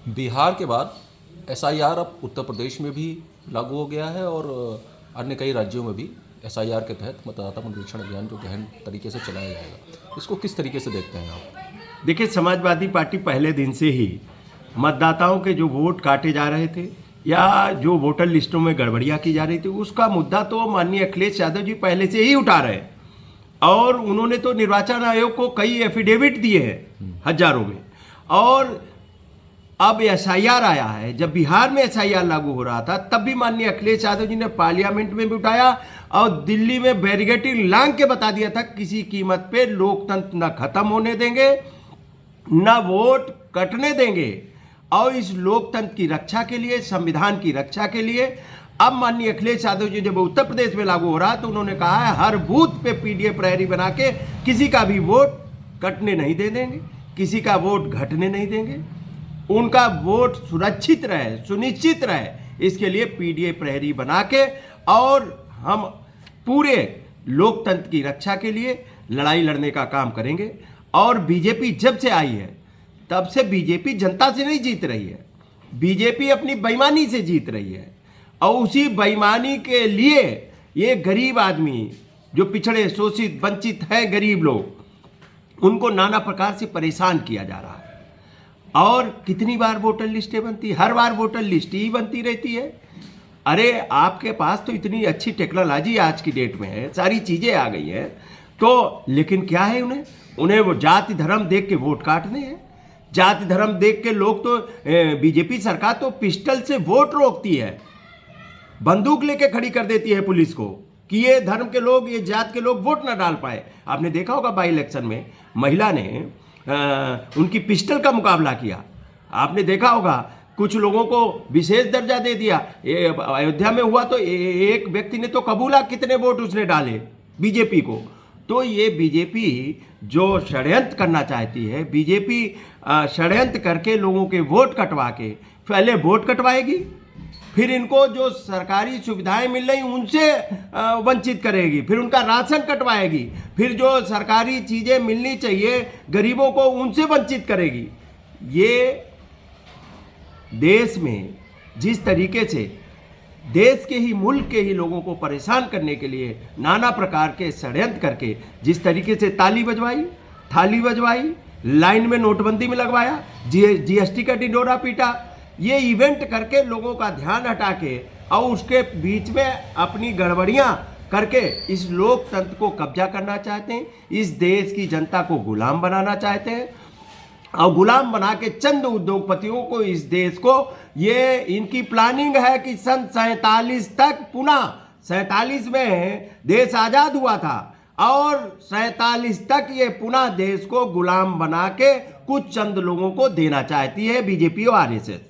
बिहार के बाद एसआईआर अब उत्तर प्रदेश में भी लागू हो गया है और अन्य कई राज्यों में भी एसआईआर के तहत मतदाता पुनरीक्षण अभियान जो गहन तरीके से चलाया जाएगा। इसको किस तरीके से देखते हैं आप? देखिए, समाजवादी पार्टी पहले दिन से ही मतदाताओं के जो वोट काटे जा रहे थे या जो वोटर लिस्टों में गड़बड़ियाँ की जा रही थी, उसका मुद्दा तो माननीय अखिलेश यादव जी पहले से ही उठा रहे हैं। और उन्होंने तो निर्वाचन आयोग को कई एफिडेविट दिए हैं हजारों में। और अब एसआईआर आया है, जब बिहार में एसआईआर लागू हो रहा था तब भी माननीय अखिलेश यादव जी ने पार्लियामेंट में भी उठाया और दिल्ली में बैरिकेडिंग लांग के बता दिया था किसी कीमत पे लोकतंत्र न खत्म होने देंगे न वोट कटने देंगे। और इस लोकतंत्र की रक्षा के लिए, संविधान की रक्षा के लिए अब माननीय अखिलेश यादव जी जब उत्तर प्रदेश में लागू हो रहा तो उन्होंने कहा है हर बूथ पे पीडीएफ प्रहरी बना के किसी का भी वोट कटने नहीं दे देंगे, किसी का वोट घटने नहीं देंगे, उनका वोट सुरक्षित रहे, सुनिश्चित रहे, इसके लिए पीडीएफ प्रहरी बना के और हम पूरे लोकतंत्र की रक्षा के लिए लड़ाई लड़ने का काम करेंगे। और बीजेपी जब से आई है तब से बीजेपी जनता से नहीं जीत रही है, बीजेपी अपनी बेईमानी से जीत रही है। और उसी बेईमानी के लिए ये गरीब आदमी जो पिछड़े, शोषित, वंचित है, गरीब लोग, उनको नाना प्रकार से परेशान किया जा रहा है। और कितनी बार वोटर लिस्टें बनती, हर बार वोटर लिस्ट ही बनती रहती है। अरे आपके पास तो इतनी अच्छी टेक्नोलॉजी आज की डेट में है, सारी चीज़ें आ गई हैं, तो लेकिन क्या है, उन्हें वो जाति धर्म देख के वोट काटने हैं। जाति धर्म देख के लोग तो बीजेपी सरकार तो पिस्टल से वोट रोकती है, बंदूक लेके खड़ी कर देती है पुलिस को कि ये धर्म के लोग, ये जात के लोग वोट ना डाल पाए। आपने देखा होगा बाई इलेक्शन में महिला ने उनकी पिस्टल का मुकाबला किया। आपने देखा होगा कुछ लोगों को विशेष दर्जा दे दिया। अयोध्या में हुआ तो एक व्यक्ति ने तो कबूला कितने वोट उसने डाले बीजेपी को। तो ये बीजेपी जो षड्यंत्र करना चाहती है, बीजेपी षड्यंत्र करके लोगों के वोट कटवा के पहले वोट कटवाएगी, फिर इनको जो सरकारी सुविधाएं मिल रही उनसे वंचित करेगी, फिर उनका राशन कटवाएगी, फिर जो सरकारी चीज़ें मिलनी चाहिए गरीबों को उनसे वंचित करेगी। ये देश में जिस तरीके से देश के ही, मुल्क के ही लोगों को परेशान करने के लिए नाना प्रकार के षड्यंत्र करके जिस तरीके से ताली बजवाई, थाली बजवाई, लाइन में नोटबंदी में लगवाया, जीएसटी का ढिंढोरा पीटा, ये इवेंट करके लोगों का ध्यान हटा के और उसके बीच में अपनी गड़बड़ियां करके इस लोकतंत्र को कब्जा करना चाहते हैं, इस देश की जनता को गुलाम बनाना चाहते हैं। और गुलाम बना के चंद उद्योगपतियों को, इस देश को, ये इनकी प्लानिंग है कि सन 47 तक, पुनः 47 में देश आज़ाद हुआ था और 47 तक ये पुनः देश को गुलाम बना के कुछ चंद लोगों को देना चाहती है बीजेपी और आरएसएस।